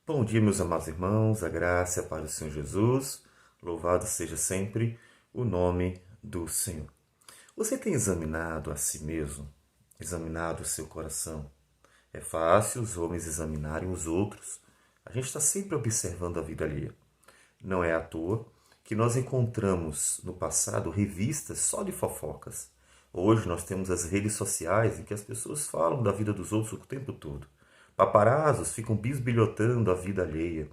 Bom dia, meus amados irmãos, a graça e a paz do Senhor Jesus. Louvado seja sempre o nome do Senhor. Você tem examinado a si mesmo? Examinado o seu coração? É fácil os homens examinarem os outros. A gente está sempre observando a vida alheia. Não é à toa que nós encontramos no passado revistas só de fofocas. Hoje nós temos as redes sociais em que as pessoas falam da vida dos outros o tempo todo. Paparazzos ficam bisbilhotando a vida alheia.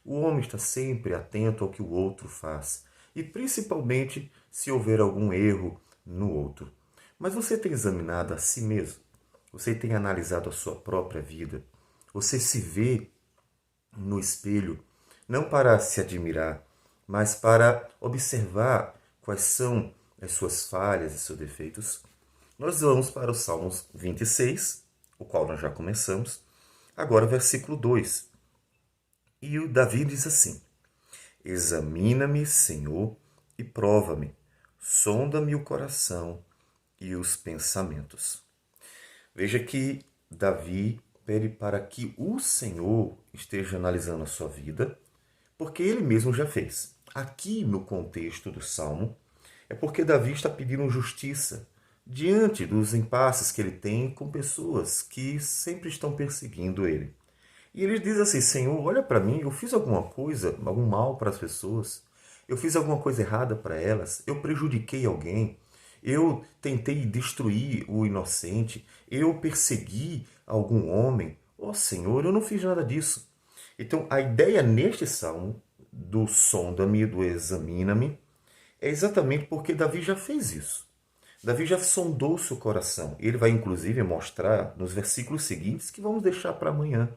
O homem está sempre atento ao que o outro faz, e principalmente se houver algum erro no outro. Mas você tem examinado a si mesmo? Você tem analisado a sua própria vida? Você se vê no espelho não para se admirar, mas para observar quais são as suas falhas e seus defeitos? Nós vamos para o Salmos 26, o qual nós já começamos. Agora, versículo 2. E o Davi diz assim: Examina-me, Senhor, e prova-me. Sonda-me o coração e os pensamentos. Veja que Davi pede para que o Senhor esteja analisando a sua vida, porque ele mesmo já fez. Aqui no contexto do Salmo, é porque Davi está pedindo justiça diante dos impasses que ele tem com pessoas que sempre estão perseguindo ele. E ele diz assim: Senhor, olha para mim, eu fiz alguma coisa, algum mal para as pessoas, eu fiz alguma coisa errada para elas, eu prejudiquei alguém, eu tentei destruir o inocente, eu persegui algum homem. Ó Senhor, eu não fiz nada disso. Então, a ideia neste salmo, do sonda-me, do examina-me, é exatamente porque Davi já fez isso. Davi já sondou seu coração. Ele vai inclusive mostrar nos versículos seguintes, que vamos deixar para amanhã.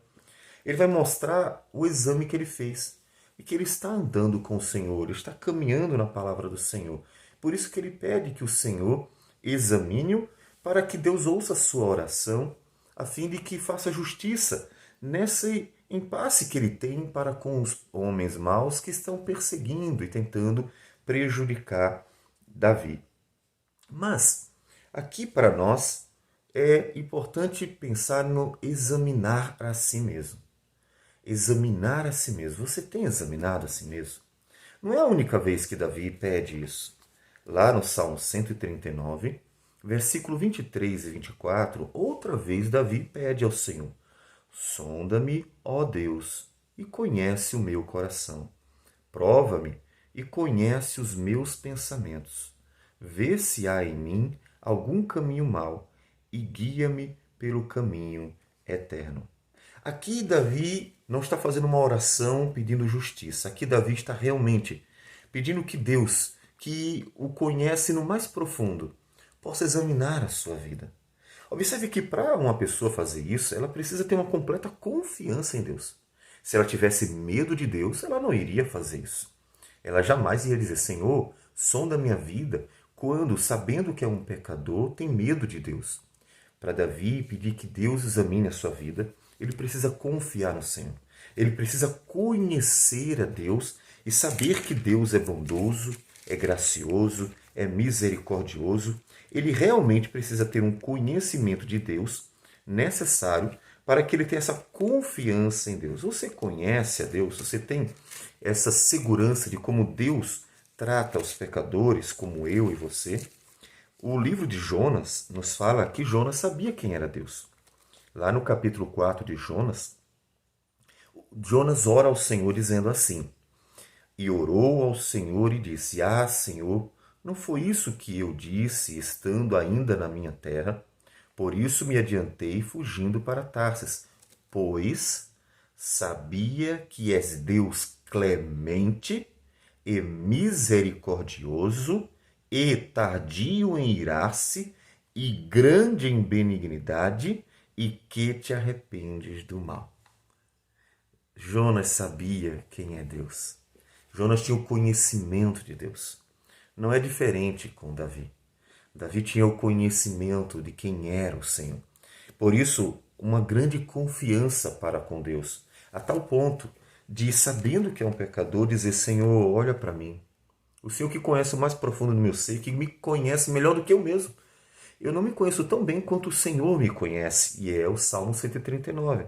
Ele vai mostrar o exame que ele fez e que ele está andando com o Senhor, ele está caminhando na palavra do Senhor. Por isso que ele pede que o Senhor examine-o para que Deus ouça a sua oração, a fim de que faça justiça nesse impasse que ele tem para com os homens maus que estão perseguindo e tentando prejudicar Davi. Mas aqui para nós é importante pensar no examinar a si mesmo. Examinar a si mesmo. Você tem examinado a si mesmo? Não é a única vez que Davi pede isso. Lá no Salmo 139, versículo 23 e 24, outra vez Davi pede ao Senhor: Sonda-me, ó Deus, e conhece o meu coração. Prova-me e conhece os meus pensamentos. Vê se há em mim algum caminho mau e guia-me pelo caminho eterno. Aqui Davi não está fazendo uma oração pedindo justiça. Aqui Davi está realmente pedindo que Deus, que o conhece no mais profundo, possa examinar a sua vida. Observe que para uma pessoa fazer isso, ela precisa ter uma completa confiança em Deus. Se ela tivesse medo de Deus, ela não iria fazer isso. Ela jamais ia dizer: Senhor, sonda minha vida, quando, sabendo que é um pecador, tem medo de Deus. Para Davi pedir que Deus examine a sua vida, ele precisa confiar no Senhor. Ele precisa conhecer a Deus e saber que Deus é bondoso, é gracioso, é misericordioso. Ele realmente precisa ter um conhecimento de Deus necessário para que ele tenha essa confiança em Deus. Você conhece a Deus? Você tem essa segurança de como Deus trata os pecadores, como eu e você? O livro de Jonas nos fala que Jonas sabia quem era Deus. Lá no capítulo 4 de Jonas, Jonas ora ao Senhor dizendo assim: E orou ao Senhor e disse: Ah, Senhor, não foi isso que eu disse, estando ainda na minha terra? Por isso me adiantei fugindo para Tarsis, pois sabia que és Deus clemente e misericordioso e tardio em irar-se e grande em benignidade e que te arrependes do mal. Jonas sabia quem é Deus. Jonas tinha o conhecimento de Deus. Não é diferente com Davi. Davi tinha o conhecimento de quem era o Senhor. Por isso, uma grande confiança para com Deus, a tal ponto de, sabendo que é um pecador, dizer: Senhor, olha para mim. O Senhor que conhece o mais profundo do meu ser, que me conhece melhor do que eu mesmo. Eu não me conheço tão bem quanto o Senhor me conhece. E é o Salmo 139.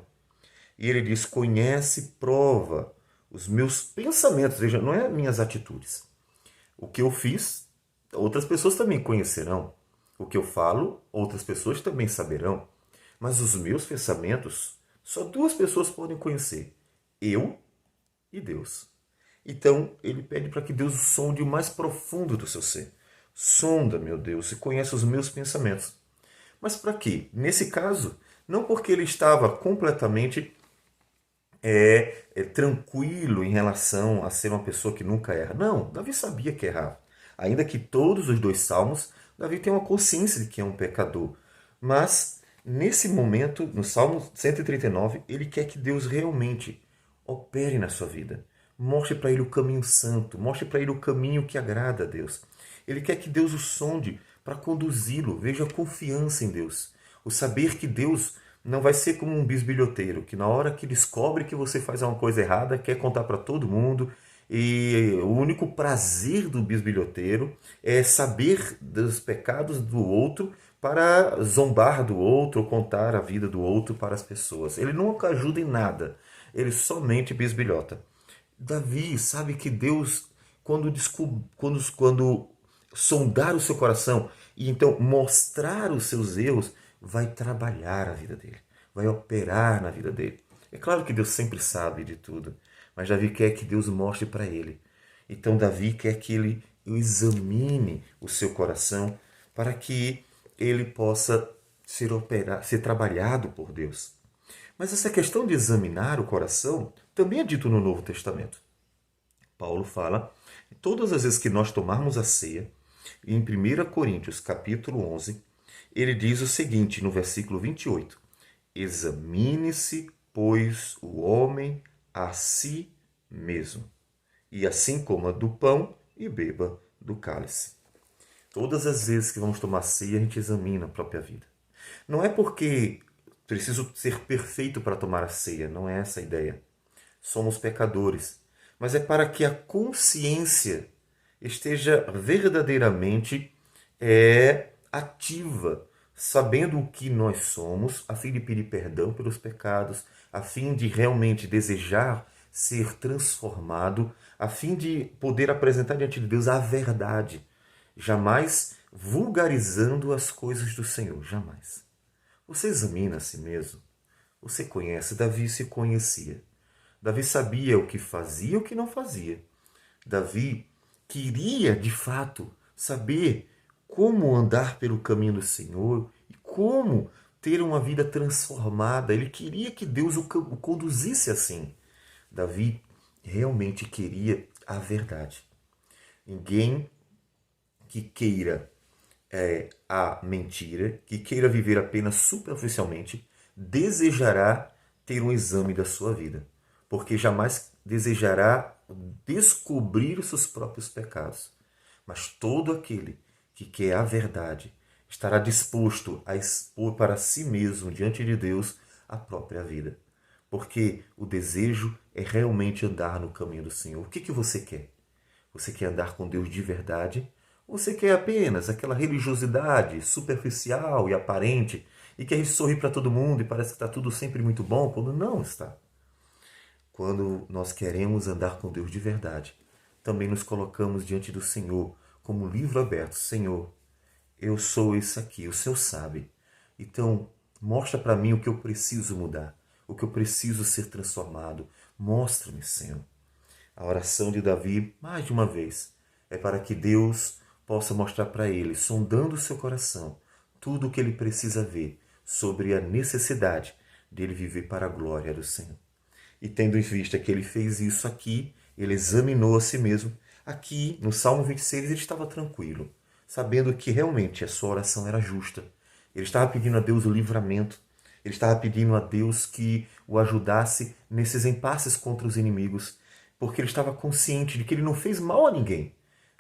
E ele diz: conhece, prova os meus pensamentos, veja, não é minhas atitudes. O que eu fiz, outras pessoas também conhecerão. O que eu falo, outras pessoas também saberão. Mas os meus pensamentos, só duas pessoas podem conhecer: eu e Deus. Então, ele pede para que Deus o sonde o mais profundo do seu ser. Sonda, meu Deus, e conhece os meus pensamentos. Mas para quê? Nesse caso, não porque ele estava completamente tranquilo em relação a ser uma pessoa que nunca erra. Não, Davi sabia que errava. Ainda que todos os dois salmos, Davi tem uma consciência de que é um pecador. Mas, nesse momento, no Salmo 139, ele quer que Deus realmente opere na sua vida. Mostre para ele o caminho santo, mostre para ele o caminho que agrada a Deus. Ele quer que Deus o sonde para conduzi-lo. Veja a confiança em Deus. O saber que Deus não vai ser como um bisbilhoteiro, que na hora que descobre que você faz uma coisa errada, quer contar para todo mundo. E o único prazer do bisbilhoteiro é saber dos pecados do outro para zombar do outro ou contar a vida do outro para as pessoas. Ele nunca ajuda em nada, ele somente bisbilhota. Davi sabe que Deus, quando sondar o seu coração e então mostrar os seus erros, vai trabalhar a vida dele, vai operar na vida dele. É claro que Deus sempre sabe de tudo, mas Davi quer que Deus mostre para ele. Então Davi quer que ele examine o seu coração para que ele possa ser trabalhado por Deus. Mas essa questão de examinar o coração também é dito no Novo Testamento. Paulo fala, todas as vezes que nós tomarmos a ceia, em 1 Coríntios capítulo 11, ele diz o seguinte no versículo 28, examine-se, pois, o homem a si mesmo, e assim coma do pão e beba do cálice. Todas as vezes que vamos tomar ceia, a gente examina a própria vida. Não é porque preciso ser perfeito para tomar a ceia, não é essa a ideia. Somos pecadores, mas é para que a consciência esteja verdadeiramente ativa, sabendo o que nós somos, a fim de pedir perdão pelos pecados, a fim de realmente desejar ser transformado, a fim de poder apresentar diante de Deus a verdade, jamais vulgarizando as coisas do Senhor, jamais. Você examina a si mesmo. Você conhece, Davi se conhecia. Davi sabia o que fazia e o que não fazia. Davi queria, de fato, saber como andar pelo caminho do Senhor e como ter uma vida transformada. Ele queria que Deus o conduzisse assim. Davi realmente queria a verdade. Ninguém que queira a mentira, que queira viver apenas superficialmente, desejará ter um exame da sua vida, porque jamais desejará descobrir os seus próprios pecados. Mas todo aquele que quer a verdade estará disposto a expor para si mesmo, diante de Deus, a própria vida. Porque o desejo é realmente andar no caminho do Senhor. O que você quer? Você quer andar com Deus de verdade? Ou você quer apenas aquela religiosidade superficial e aparente e quer sorrir para todo mundo e parece que está tudo sempre muito bom, quando não está? Quando nós queremos andar com Deus de verdade, também nos colocamos diante do Senhor como um livro aberto. Senhor, eu sou esse aqui, o Senhor sabe. Então, mostra para mim o que eu preciso mudar, o que eu preciso ser transformado. Mostra-me, Senhor. A oração de Davi, mais de uma vez, é para que Deus possa mostrar para ele, sondando o seu coração, tudo o que ele precisa ver sobre a necessidade dele viver para a glória do Senhor. E tendo em vista que ele fez isso aqui, ele examinou a si mesmo, aqui no Salmo 26 ele estava tranquilo, sabendo que realmente a sua oração era justa. Ele estava pedindo a Deus o livramento, ele estava pedindo a Deus que o ajudasse nesses impasses contra os inimigos, porque ele estava consciente de que ele não fez mal a ninguém.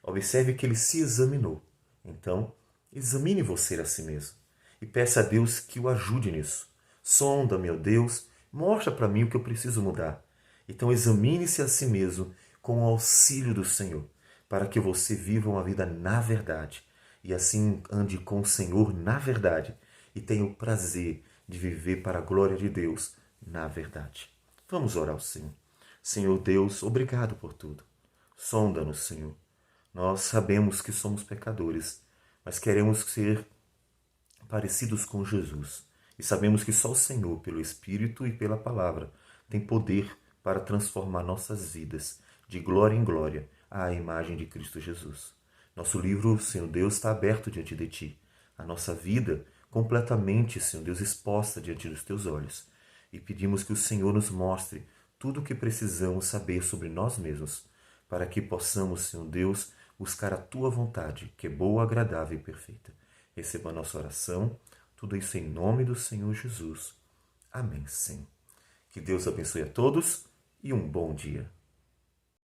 Observe que ele se examinou. Então, examine você a si mesmo e peça a Deus que o ajude nisso. Sonda, meu Deus, mostra para mim o que eu preciso mudar. Então, examine-se a si mesmo com o auxílio do Senhor, para que você viva uma vida na verdade e assim ande com o Senhor na verdade e tenha o prazer de viver para a glória de Deus na verdade. Vamos orar ao Senhor. Senhor Deus, obrigado por tudo. Sonda-nos, Senhor. Nós sabemos que somos pecadores, mas queremos ser parecidos com Jesus. E sabemos que só o Senhor, pelo Espírito e pela Palavra, tem poder para transformar nossas vidas de glória em glória à imagem de Cristo Jesus. Nosso livro, Senhor Deus, está aberto diante de Ti. A nossa vida completamente, Senhor Deus, exposta diante dos Teus olhos. E pedimos que o Senhor nos mostre tudo o que precisamos saber sobre nós mesmos, para que possamos, Senhor Deus, buscar a Tua vontade, que é boa, agradável e perfeita. Receba a nossa oração, tudo isso em nome do Senhor Jesus. Amém, Senhor. Que Deus abençoe a todos e um bom dia.